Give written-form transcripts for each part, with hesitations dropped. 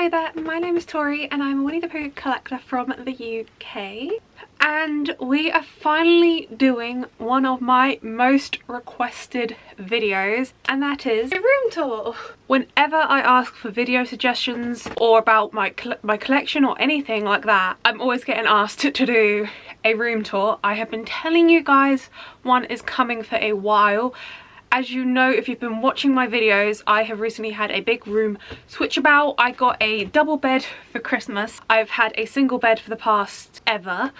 Hello there, my name is Tori and I'm a Winnie the Pooh collector from the UK. And we are finally doing one of my most requested videos, and that is a room tour. Whenever I ask for video suggestions or about my collection or anything like that, I'm always getting asked to do a room tour. I have been telling you guys one is coming for a while. As you know, if you've been watching my videos, I have recently had a big room switch about. I got a double bed for Christmas. I've had a single bed for the past ever.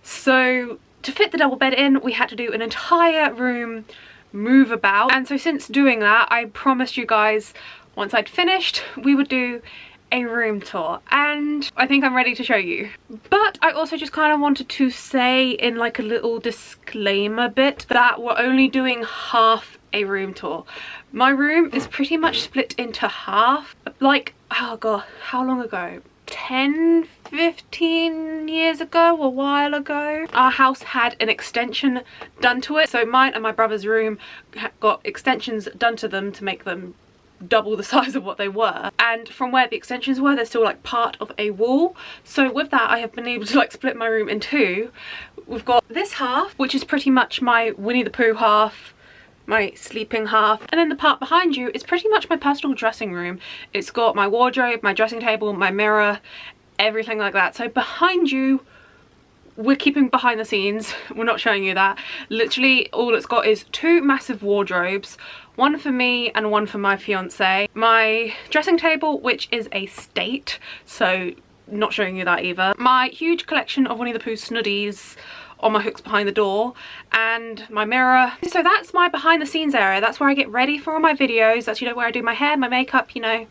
So to fit the double bed in, we had to do an entire room move about. And so since doing that, I promised you guys once I'd finished, we would do a room tour, and I think I'm ready to show you. But I also just kind of wanted to say in like a little disclaimer bit that we're only doing half a room tour. My room is pretty much split into half. Like, oh god, how long ago? 10-15 years ago, a while ago, our house had an extension done to it. So mine and my brother's room got extensions done to them to make them double the size of what they were, and from where the extensions were, they're still like part of a wall. So with that, I have been able to like split my room in two. We've got this half, which is pretty much my Winnie the Pooh half, my sleeping half, and then the part behind you is pretty much my personal dressing room. It's got my wardrobe, my dressing table, my mirror, everything like that. So behind you, we're keeping behind the scenes, we're not showing you that. Literally all it's got is two massive wardrobes, one for me and one for my fiance. My dressing table, which is a state, so not showing you that either. My huge collection of Winnie the Pooh snuddies on my hooks behind the door, and my mirror. So that's my behind the scenes area. That's where I get ready for all my videos. That's, you know, where I do my hair, my makeup, you know,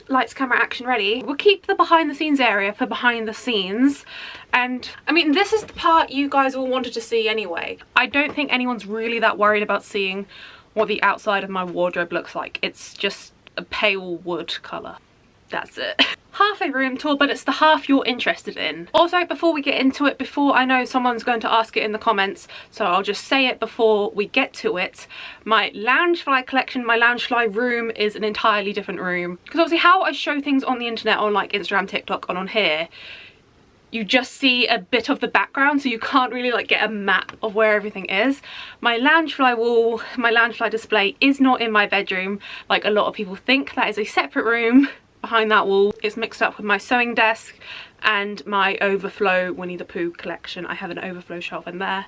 lights, camera, action, ready. We'll keep the behind the scenes area for behind the scenes. And I mean, this is the part you guys all wanted to see anyway. I don't think anyone's really that worried about seeing what the outside of my wardrobe looks like. It's just a pale wood colour. That's it. Half a room tour, but it's the half you're interested in. Also, before we get into it, before I know someone's going to ask it in the comments, so I'll just say it before we get to it. My Loungefly collection, my Loungefly room is an entirely different room. Because obviously how I show things on the internet, on like Instagram, TikTok, and on here, you just see a bit of the background, so you can't really like get a map of where everything is. My Loungefly wall, my Loungefly display is not in my bedroom like a lot of people think. That is a separate room. Behind that wall is mixed up with my sewing desk and my overflow Winnie the Pooh collection. I have an overflow shelf in there.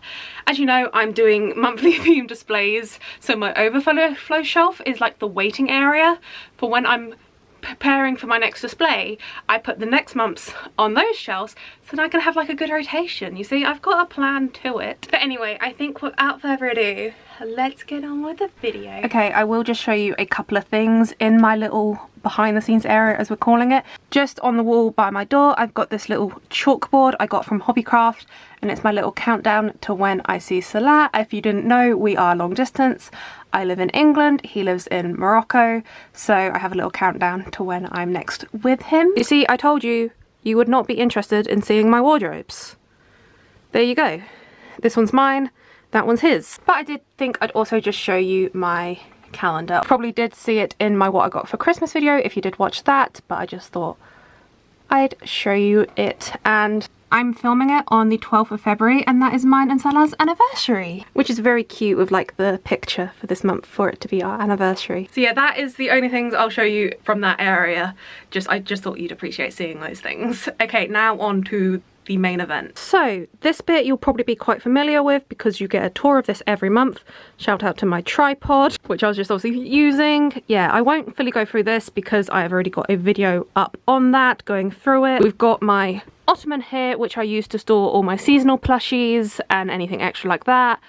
As you know, I'm doing monthly theme displays, so my overflow shelf is like the waiting area for when I'm preparing for my next display. I put the next month's on those shelves so that I can have like a good rotation. You see, I've got a plan to it. But anyway, I think without further ado, let's get on with the video. Okay, I will just show you a couple of things in my little behind the scenes area, as we're calling it. Just on the wall by my door, I've got this little chalkboard I got from Hobbycraft, and it's my little countdown to when I see Salah. If you didn't know, we are long distance. I live in England, he lives in Morocco, so I have a little countdown to when I'm next with him. You see, I told you, you would not be interested in seeing my wardrobes. There you go. This one's mine, that one's his. But I did think I'd also just show you my calendar. Probably did see it in my what I got for Christmas video if you did watch that, but I just thought I'd show you it. And I'm filming it on the 12th of February, and that is mine and Salah's anniversary, which is very cute with like the picture for this month for it to be our anniversary. So yeah, that is the only things I'll show you from that area. I just thought you'd appreciate seeing those things. Okay, now on to the main event. So this bit you'll probably be quite familiar with because you get a tour of this every month. Shout out to my tripod, which I was just obviously using. Yeah, I won't fully go through this because I have already got a video up on that going through it. We've got my ottoman here, which I use to store all my seasonal plushies and anything extra like that.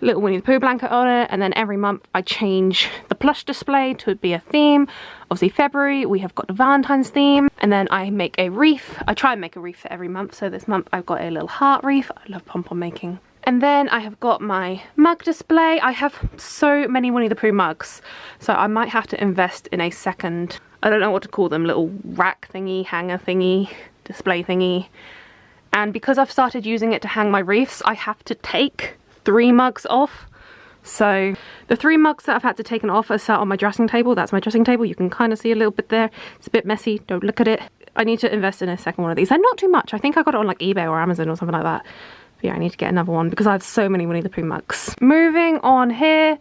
Little Winnie the Pooh blanket on it, and then every month I change the plush display to be a theme. Obviously February we have got the Valentine's theme, and then I make a wreath. I try and make a wreath for every month, so this month I've got a little heart wreath. I love pom-pom making. And then I have got my mug display. I have so many Winnie the Pooh mugs, so I might have to invest in a second, I don't know what to call them, little rack thingy, hanger thingy, display thingy. And because I've started using it to hang my wreaths, I have to take 3 mugs off So the 3 mugs that I've had to take off are sat on my dressing table. That's my dressing table. You can kind of see a little bit there. It's a bit messy. Don't look at it. I need to invest in a second one of these. They're not too much. I think I got it on like eBay or Amazon or something like that. But yeah, I need to get another one because I have so many Winnie the Pooh mugs. Moving on here,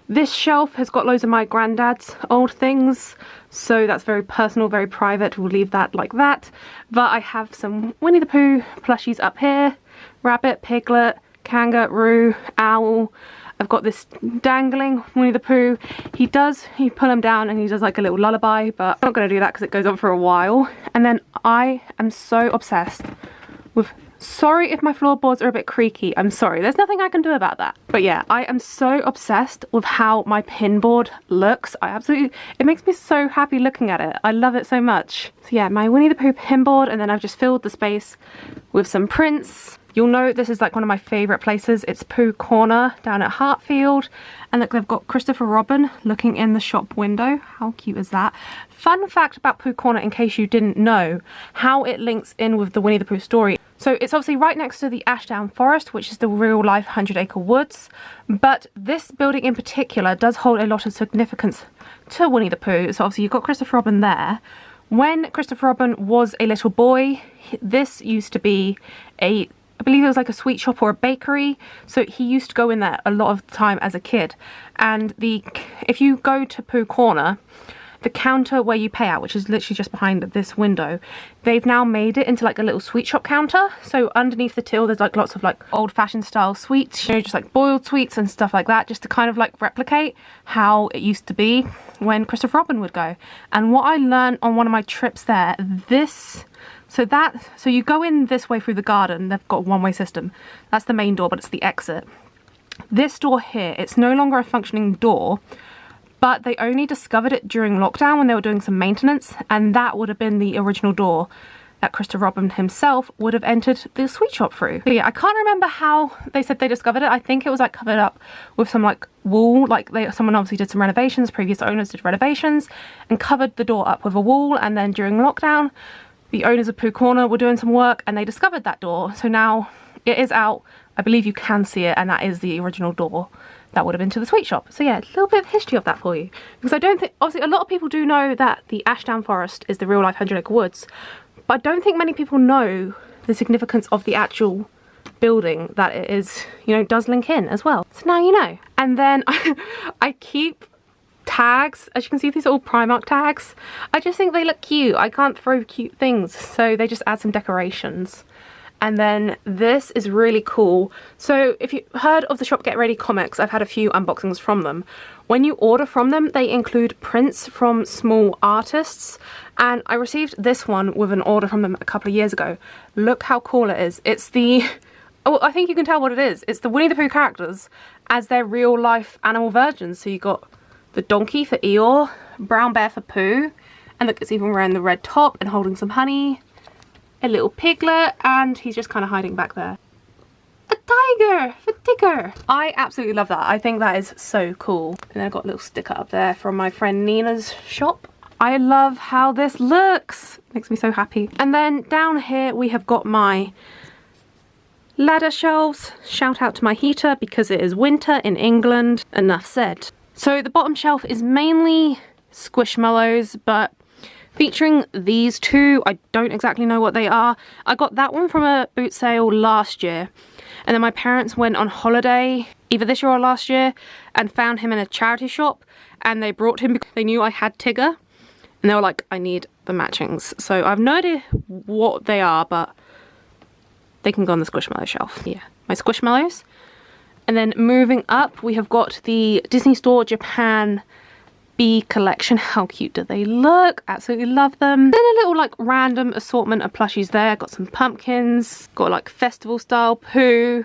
this shelf has got loads of my granddad's old things. So that's very personal, very private. We'll leave that like that. But I have some Winnie the Pooh plushies up here. Rabbit, Piglet, Kangaroo, Owl. I've got this dangling Winnie the Pooh. You pull him down and he does like a little lullaby, but I'm not going to do that because it goes on for a while. And then I am so obsessed with, sorry if my floorboards are a bit creaky, I'm sorry, there's nothing I can do about that. But yeah, I am so obsessed with how my pin board looks. It makes me so happy looking at it. I love it so much. So yeah, my Winnie the Pooh pin board, and then I've just filled the space with some prints. You'll know this is like one of my favourite places. It's Pooh Corner down at Hartfield. And look, they've got Christopher Robin looking in the shop window. How cute is that? Fun fact about Pooh Corner, in case you didn't know, how it links in with the Winnie the Pooh story. So it's obviously right next to the Ashdown Forest, which is the real life 100 Acre Woods. But this building in particular does hold a lot of significance to Winnie the Pooh. So obviously you've got Christopher Robin there. When Christopher Robin was a little boy, this used to be I believe it was like a sweet shop or a bakery, so he used to go in there a lot of the time as a kid. And if you go to Pooh Corner, the counter where you pay out, which is literally just behind this window, they've now made it into like a little sweet shop counter. So underneath the till there's like lots of like old-fashioned style sweets, you know, just like boiled sweets and stuff like that, just to kind of like replicate how it used to be when Christopher Robin would go. And what I learned on one of my trips there, so you go in this way through the garden. They've got a one-way system. That's the main door, but it's the exit. This door here, it's no longer a functioning door, but they only discovered it during lockdown when they were doing some maintenance, and that would have been the original door that Christopher Robin himself would have entered the sweet shop through. But yeah, I can't remember how they said they discovered it. I think it was like covered up with some like wool, like someone obviously did some renovations, previous owners did renovations, and covered the door up with a wool, and then during lockdown, the owners of Pooh Corner were doing some work and they discovered that door. So now it is out. I believe you can see it, and that is the original door that would have been to the sweet shop. So yeah, a little bit of history of that for you. Because I don't think, obviously a lot of people do know that the Ashdown Forest is the real life 100 Acre Woods, but I don't think many people know the significance of the actual building that it is, you know, does link in as well. So now you know. And then I keep tags, as you can see, these are all Primark tags. I just think they look cute. I can't throw cute things, so they just add some decorations. And then this is really cool. So if you've heard of the Shop Get Ready comics, I've had a few unboxings from them. When you order from them, they include prints from small artists, and I received this one with an order from them a couple of years ago. Look how cool it is. It's the, oh, I think you can tell what it is. It's the Winnie the Pooh characters as their real life animal versions. So you got the donkey for Eeyore, brown bear for Pooh, and look, it's even wearing the red top and holding some honey, a little piglet, and he's just kind of hiding back there. A tiger for Tigger. I absolutely love that. I think that is so cool. And then I've got a little sticker up there from my friend Nina's shop. I love how this looks. Makes me so happy. And then down here we have got my ladder shelves. Shout out to my heater because it is winter in England. Enough said. So the bottom shelf is mainly Squishmallows, but featuring these two. I don't exactly know what they are. I got that one from a boot sale last year, and then my parents went on holiday either this year or last year and found him in a charity shop, and they brought him because they knew I had Tigger, and they were like, I need the matchings. So I've no idea what they are, but they can go on the Squishmallow shelf. Yeah, my Squishmallows. And then moving up, we have got the Disney Store Japan Bee collection. How cute do they look? Absolutely love them. Then a little like random assortment of plushies there. Got some pumpkins, got like festival style Pooh.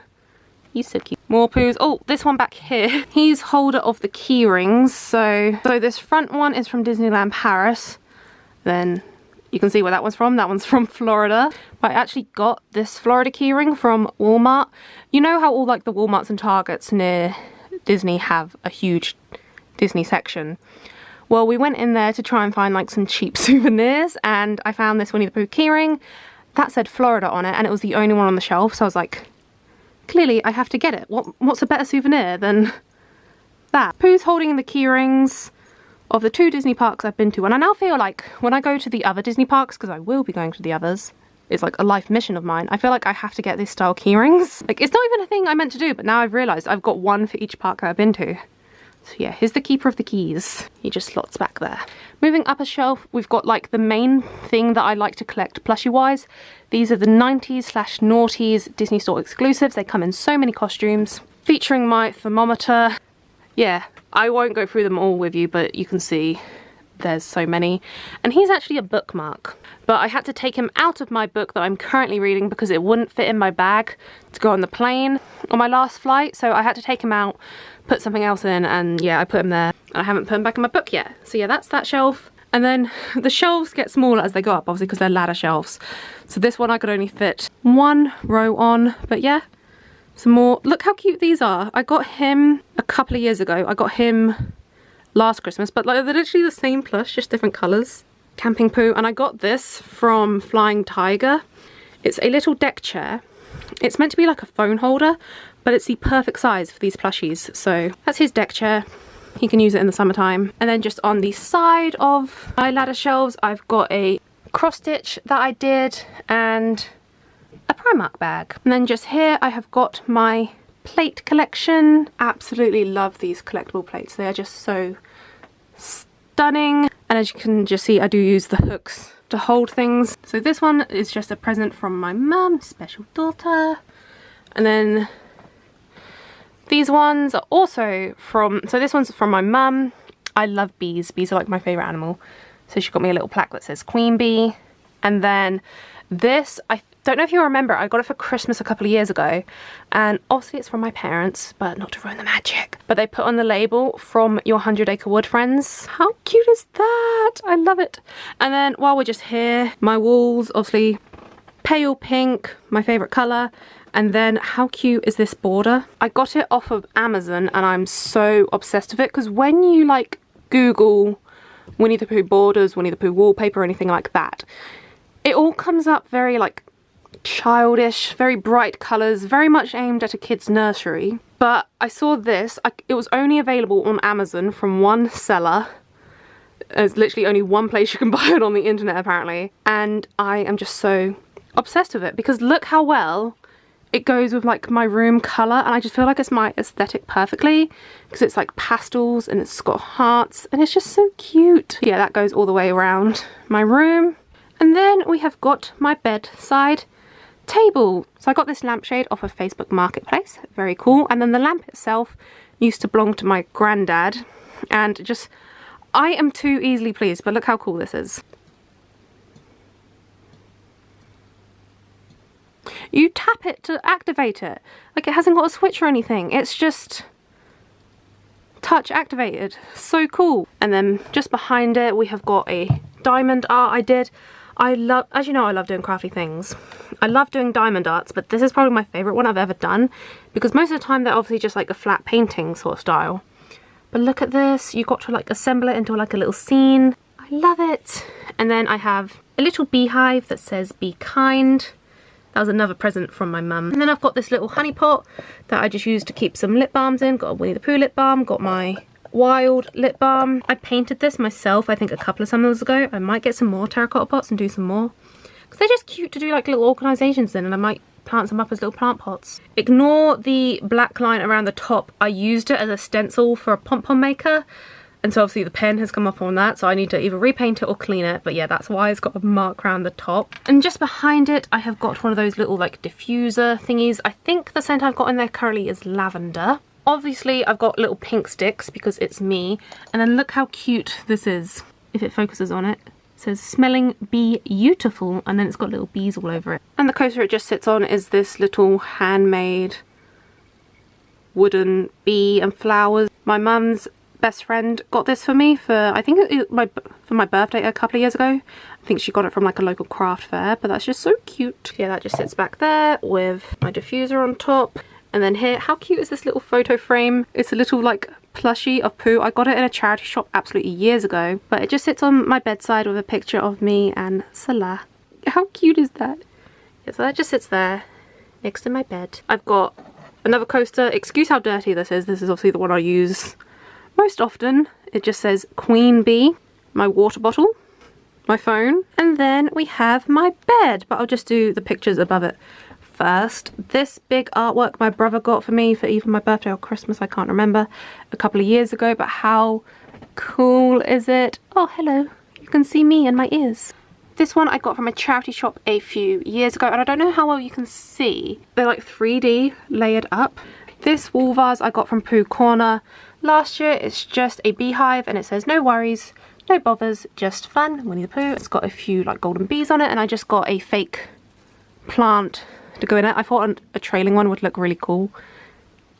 He's so cute. More Poohs. Oh, this one back here. He's holder of the key rings. So this front one is from Disneyland Paris. Then you can see where that one's from. That one's from Florida. But I actually got this Florida keyring from Walmart. You know how all like the Walmarts and Targets near Disney have a huge Disney section? Well, we went in there to try and find like some cheap souvenirs, and I found this Winnie the Pooh keyring that said Florida on it, and it was the only one on the shelf. So I was like, clearly I have to get it. What's a better souvenir than that? Pooh's holding the key rings of the 2 Disney parks I've been to, and I now feel like when I go to the other Disney parks, because I will be going to the others, it's like a life mission of mine, I feel like I have to get this style key rings. Like, it's not even a thing I meant to do, but now I've realised I've got one for each park that I've been to. So yeah, here's the keeper of the keys. He just slots back there. Moving up a shelf, we've got like the main thing that I like to collect plushie wise. These are the 90s/noughties Disney Store exclusives. They come in so many costumes. Featuring my thermometer. Yeah, I won't go through them all with you, but you can see there's so many. And he's actually a bookmark. But I had to take him out of my book that I'm currently reading because it wouldn't fit in my bag to go on the plane on my last flight. So I had to take him out, put something else in, and yeah, I put him there. I haven't put him back in my book yet. So yeah, that's that shelf. And then the shelves get smaller as they go up, obviously, because they're ladder shelves. So this one I could only fit 1 row on, but yeah, some more. Look how cute these are. I got him a couple of years ago. I got him last Christmas, but like they're literally the same plush, just different colours. Camping Pooh, and I got this from Flying Tiger. It's a little deck chair. It's meant to be like a phone holder, but it's the perfect size for these plushies. So that's his deck chair. He can use it in the summertime. And then just on the side of my ladder shelves, I've got a cross stitch that I did and a Primark bag. And then just here I have got my plate collection. Absolutely love these collectible plates. They are just so stunning. And as you can just see, I do use the hooks to hold things. So this one is just a present from my mum, special daughter. And then these ones are also from, so this one's from my mum. I love bees. Bees are like my favourite animal. So she got me a little plaque that says Queen Bee. And then this, I don't know if you remember, I got it for Christmas a couple of years ago. And obviously it's from my parents, but not to ruin the magic. But they put on the label, from your 100 Acre Wood friends. How cute is that? I love it. And then while we're just here, my walls, obviously pale pink, my favourite colour. And then how cute is this border? I got it off of Amazon and I'm so obsessed with it, because when you like Google Winnie the Pooh borders, Winnie the Pooh wallpaper, or anything like that, it all comes up very like childish, very bright colours, very much aimed at a kid's nursery. But I saw this, it was only available on Amazon from one seller. There's literally only one place you can buy it on the internet apparently. And I am just so obsessed with it, because look how well it goes with like my room colour, and I just feel like it's my aesthetic perfectly, because it's like pastels and it's got hearts and it's just so cute. Yeah, that goes all the way around my room. And then we have got my bedside table. So I got this lampshade off of Facebook Marketplace, very cool. And then the lamp itself used to belong to my granddad, and just, I am too easily pleased, but look how cool this is. You tap it to activate it. Like, it hasn't got a switch or anything. It's just touch activated. So cool. And then just behind it, we have got a diamond art I did. I love, as you know, I love doing crafty things. I love doing diamond arts, but this is probably my favourite one I've ever done, because most of the time they're obviously just like a flat painting sort of style. But look at this. You got to like assemble it into like a little scene. I love it. And then I have a little beehive that says "Be kind." That was another present from my mum. And then I've got this little honey pot that I just used to keep some lip balms in. Got a Winnie the Pooh lip balm, got my Wild lip balm. I painted this myself, I think a couple of summers ago. I might get some more terracotta pots and do some more, because they're just cute to do like little organisations in, and I might plant some up as little plant pots. Ignore the black line around the top. I used it as a stencil for a pom-pom maker, and so obviously the pen has come up on that, so I need to either repaint it or clean it. But yeah, that's why it's got a mark around the top. And just behind it, I have got one of those little like diffuser thingies. I think the scent I've got in there currently is lavender. Obviously, I've got little pink sticks because it's me. And then look how cute this is. If it focuses on it, it says "Smelling Beautiful," and then it's got little bees all over it. And the coaster it just sits on is this little handmade wooden bee and flowers. My mum's best friend got this for me for, I think for my birthday a couple of years ago. I think she got it from like a local craft fair, but that's just so cute. Yeah, that just sits back there with my diffuser on top. And then here, how cute is this little photo frame? It's a little like plushie of Pooh. I got it in a charity shop absolutely years ago, but it just sits on my bedside with a picture of me and Salah. How cute is that? Yeah, so that just sits there next to my bed. I've got another coaster. Excuse how dirty this is. This is obviously the one I use most often. It just says Queen Bee. My water bottle, my phone, and then we have my bed, but I'll just do the pictures above it first. This big artwork my brother got for me for either my birthday or Christmas, I can't remember, a couple of years ago, but how cool is it? Oh, hello. You can see me and my ears. This one I got from a charity shop a few years ago, and I don't know how well you can see. They're like 3D layered up. This wall vase I got from Pooh Corner last year. It's just a beehive and it says no worries, no bothers, just fun, Winnie the Pooh. It's got a few like golden bees on it, and I just got a fake plant to go in it. I thought a trailing one would look really cool,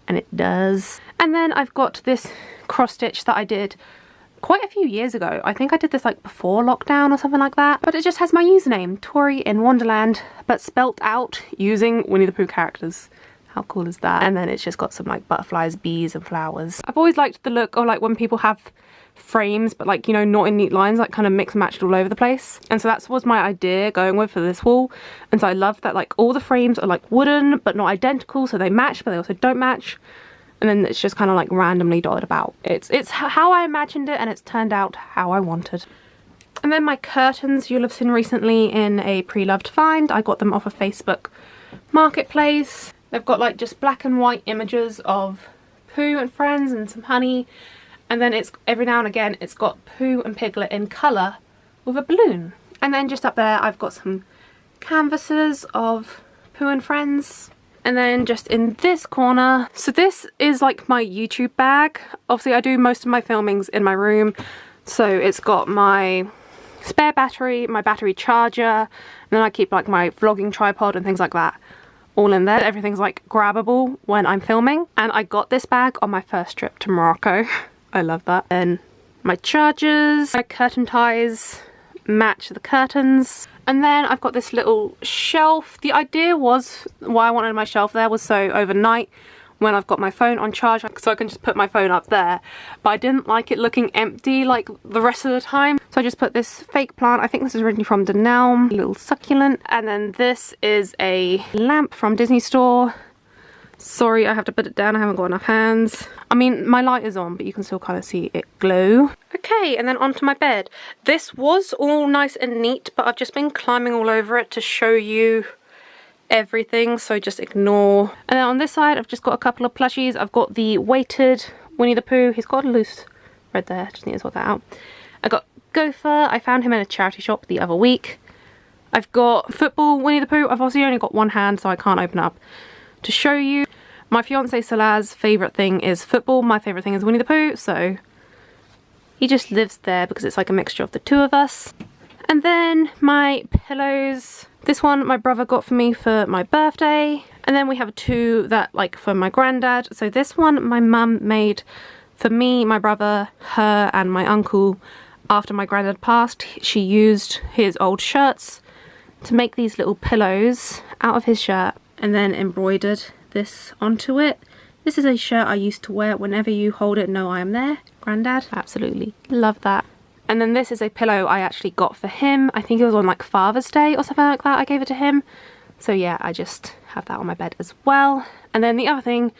and it does. And then I've got this cross stitch that I did quite a few years ago. I think I did this like before lockdown or something like that, but it just has my username, TORIINWONDERLAND, but spelt out using Winnie the Pooh characters. How cool is that? And then it's just got some like butterflies, bees and flowers. I've always liked the look of like when people have frames but like, you know, not in neat lines, like kind of mix and matched all over the place. And so that was my idea going with for this wall. And so I love that like all the frames are like wooden but not identical, so they match but they also don't match. And then it's just kind of like randomly dotted about. It's how I imagined it, and it's turned out how I wanted. And then my curtains you'll have seen recently in a pre-loved find. I got them off of Facebook Marketplace. They've got like just black and white images of Pooh and friends and some honey. And then it's every now and again it's got Pooh and Piglet in colour with a balloon. And then just up there I've got some canvases of Pooh and friends. And then just in this corner, so this is like my YouTube bag. Obviously I do most of my filmings in my room. So it's got my spare battery, my battery charger, and then I keep like my vlogging tripod and things like that all in there. Everything's like grabbable when I'm filming. And I got this bag on my first trip to Morocco. I love that. And my chargers, my curtain ties match the curtains. And then I've got this little shelf. The idea was, why I wanted my shelf there was so overnight when I've got my phone on charge, so I can just put my phone up there. But I didn't like it looking empty like the rest of the time. So I just put this fake plant. I think this is originally from Denelm, a little succulent. And then this is a lamp from Disney Store. Sorry, I have to put it down. I haven't got enough hands. I mean, my light is on, but you can still kind of see it glow. Okay, and then onto my bed. This was all nice and neat, but I've just been climbing all over it to show you everything, so just ignore. And then on this side, I've just got a couple of plushies. I've got the weighted Winnie the Pooh. He's got a loose red there. Just need to sort that out. I got Gopher. I found him in a charity shop the other week. I've got football Winnie the Pooh. I've obviously only got one hand, so I can't open up to show you. My fiance Salah's favourite thing is football. My favourite thing is Winnie the Pooh, so he just lives there because it's like a mixture of the two of us. And then my pillows. This one my brother got for me for my birthday. And then we have two that like for my granddad. So this one my mum made for me, my brother, her and my uncle after my granddad passed. She used his old shirts to make these little pillows out of his shirt and then embroidered this onto it. This is a shirt I used to wear. Whenever you hold it, know I am there. Granddad, absolutely love that. And then this is a pillow I actually got for him. I think it was on like Father's Day or something like that. I gave it to him. So yeah, I just have that on my bed as well. And then the other thing,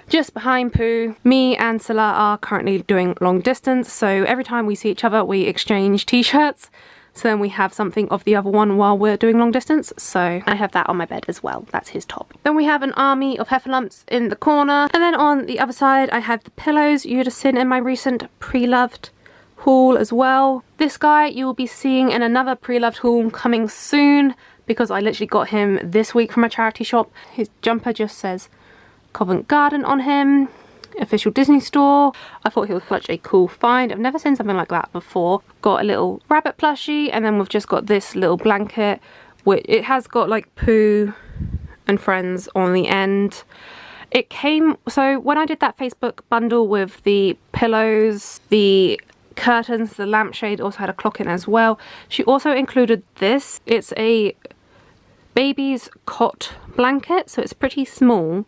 just behind Pooh, me and Salah are currently doing long distance. So every time we see each other, we exchange t-shirts. So then we have something of the other one while we're doing long distance. So I have that on my bed as well. That's his top. Then we have an army of heffalumps in the corner. And then on the other side, I have the pillows you would have seen in my recent pre-loved haul as well. This guy you will be seeing in another pre-loved haul coming soon because I literally got him this week from a charity shop. His jumper just says Covent Garden on him. Official Disney Store. I thought he was such a cool find. I've never seen something like that before. Got a little rabbit plushie, and then we've just got this little blanket which it has got like Pooh and friends on the end. It came, so when I did that Facebook bundle with the pillows, the curtains, the lampshade, also had a clock in as well. She also included this. It's a baby's cot blanket, so it's pretty small,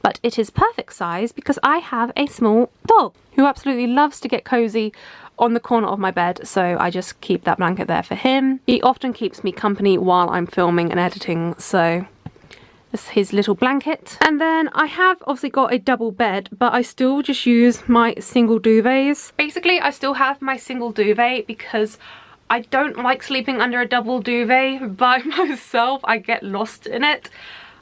but it is perfect size because I have a small dog who absolutely loves to get cozy on the corner of my bed, so I just keep that blanket there for him. He often keeps me company while I'm filming and editing, so That's his little blanket. And then I have obviously got a double bed, but I still just use my single duvets. Basically, I still have my single duvet because I don't like sleeping under a double duvet by myself. I get lost in it.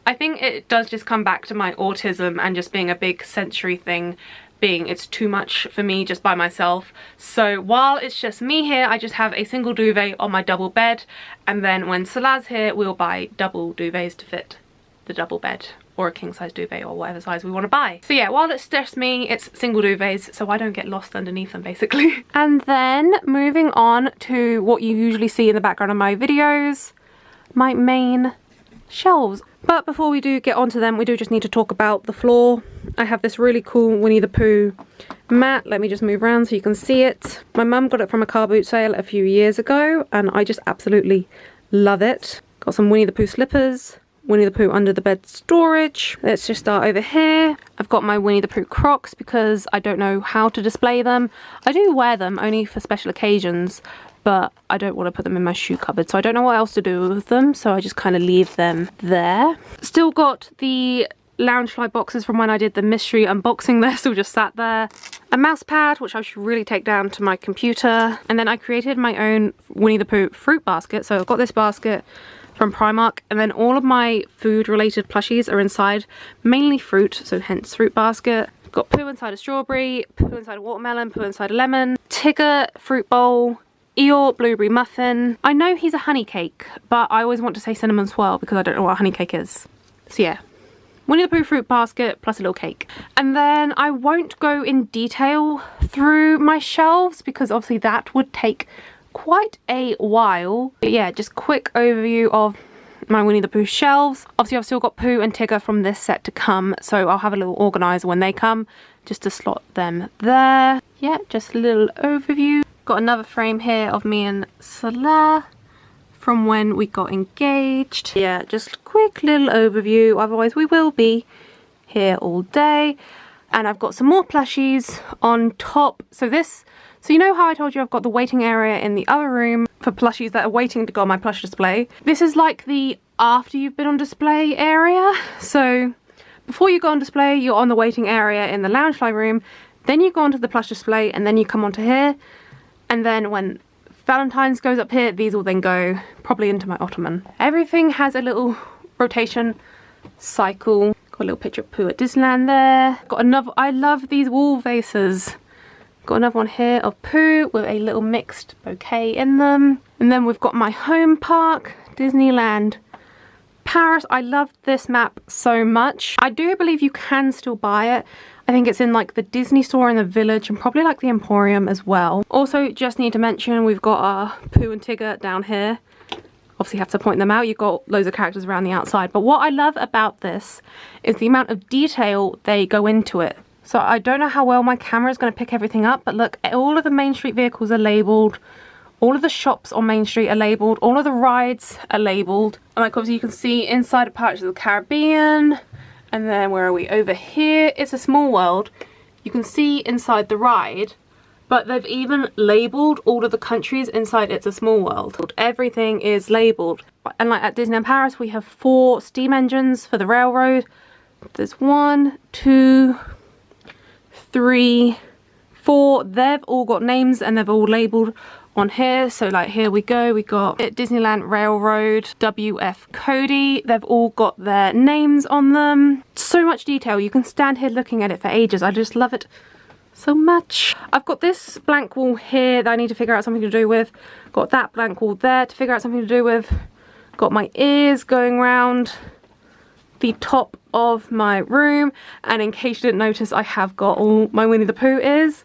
I think it does just come back to my autism and just being a big sensory thing, being it's too much for me just by myself. So while it's just me here, I just have a single duvet on my double bed, and then when Salah's here, we'll buy double duvets to fit the double bed, or a king size duvet, or whatever size we want to buy. So yeah, while it's just me, it's single duvets, so I don't get lost underneath them basically. And then moving on to what you usually see in the background of my videos, my main shelves. But before we do get onto them, we do just need to talk about the floor. I have this really cool Winnie the Pooh mat. Let me just move around so you can see it. My mum got it from a car boot sale a few years ago, and I just absolutely love it. Got some Winnie the Pooh slippers, Winnie the Pooh under the bed storage. Let's just start over here. I've got my Winnie the Pooh Crocs because I don't know how to display them. I do wear them only for special occasions, but I don't want to put them in my shoe cupboard, so I don't know what else to do with them, so I just kind of leave them there. Still got the Loungefly boxes from when I did the mystery unboxing. They're still just sat there. A mouse pad, which I should really take down to my computer. And then I created my own Winnie the Pooh fruit basket. So I've got this basket from Primark, and then all of my food related plushies are inside, mainly fruit, so hence fruit basket. Got Pooh inside a strawberry, Pooh inside a watermelon, Pooh inside a lemon, Tigger fruit bowl, Eeyore blueberry muffin. I know he's a honey cake, but I always want to say cinnamon swirl because I don't know what a honey cake is. So yeah, Winnie the Pooh fruit basket plus a little cake. And then I won't go in detail through my shelves because obviously that would take quite a while. But yeah, just quick overview of my Winnie the Pooh shelves. Obviously I've still got Pooh and Tigger from this set to come, so I'll have a little organizer when they come just to slot them there. Yeah, just a little overview. Got another frame here of me and Salah from when we got engaged. Yeah, just a quick little overview, otherwise we will be here all day. And I've got some more plushies on top. So you know how I told you I've got the waiting area in the other room for plushies that are waiting to go on my plush display? This is like the after you've been on display area. So before you go on display, you're on the waiting area in the Loungefly room, then you go onto the plush display, and then you come onto here. And then when Valentine's goes up here, these will then go probably into my ottoman. Everything has a little rotation cycle. Got a little picture of Pooh at Disneyland there. Got another, I love these wall vases. Got another one here of Pooh with a little mixed bouquet in them. And then we've got my home park, Disneyland Paris. I love this map so much. I do believe you can still buy it. I think it's in like the Disney store in the Village and probably like the Emporium as well. Also, just need to mention we've got our Pooh and Tigger down here. Obviously have to point them out. You've got loads of characters around the outside. But what I love about this is the amount of detail they go into it. So I don't know how well my camera is going to pick everything up, but look, all of the Main Street vehicles are labelled. All of the shops on Main Street are labelled. All of the rides are labelled. And like obviously you can see inside of Pirates of the Caribbean. And then where are we? Over here, It's a Small World. You can see inside the ride, but they've even labelled all of the countries inside It's a Small World. Everything is labelled. And like at Disneyland Paris, we have 4 steam engines for the railroad. There's 1, 2, 3, 4. They've all got names and they've all labelled on here. So like here we go, we got Disneyland Railroad, WF Cody. They've all got their names on them. So much detail. You can stand here looking at it for ages. I just love it so much. I've got this blank wall here that I need to figure out something to do with. Got that blank wall there to figure out something to do with. Got my ears going round the top of my room. And in case you didn't notice, I have got all my Winnie the Pooh ears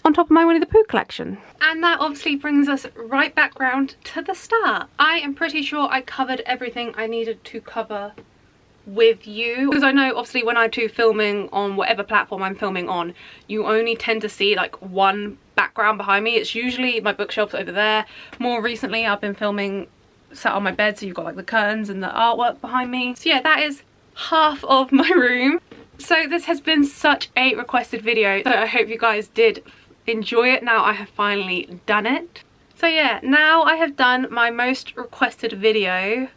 on top of my Winnie the Pooh collection. And that obviously brings us right back round to the start. I am pretty sure I covered everything I needed to cover with you, because I know obviously when I do filming on whatever platform I'm filming on, you only tend to see like one background behind me. It's usually my bookshelves over there. More recently I've been filming sat on my bed, so you've got like the curtains and the artwork behind me. So yeah, that is half of my room. So this has been such a requested video, so I hope you guys did enjoy it. Now I have finally done it. So yeah, now I have done my most requested video.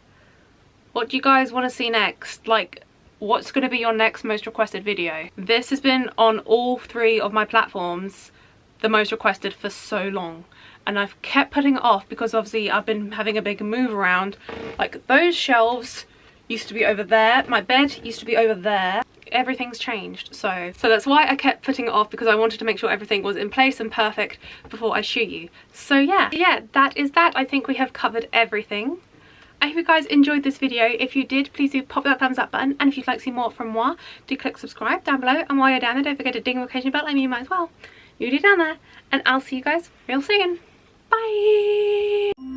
What do you guys want to see next? Like, what's going to be your next most requested video? This has been on all 3 of my platforms the most requested for so long, and I've kept putting it off because obviously I've been having a big move around. Like, those shelves used to be over there, my bed used to be over there, everything's changed. So that's why I kept putting it off, because I wanted to make sure everything was in place and perfect before I show you. So yeah, that is that. I think we have covered everything. I hope you guys enjoyed this video. If you did, please do pop that thumbs up button, and if you'd like to see more from moi, do click subscribe down below, and while you're down there, don't forget to ding the notification bell. I mean, you might as well. You do down there, and I'll see you guys real soon. Bye.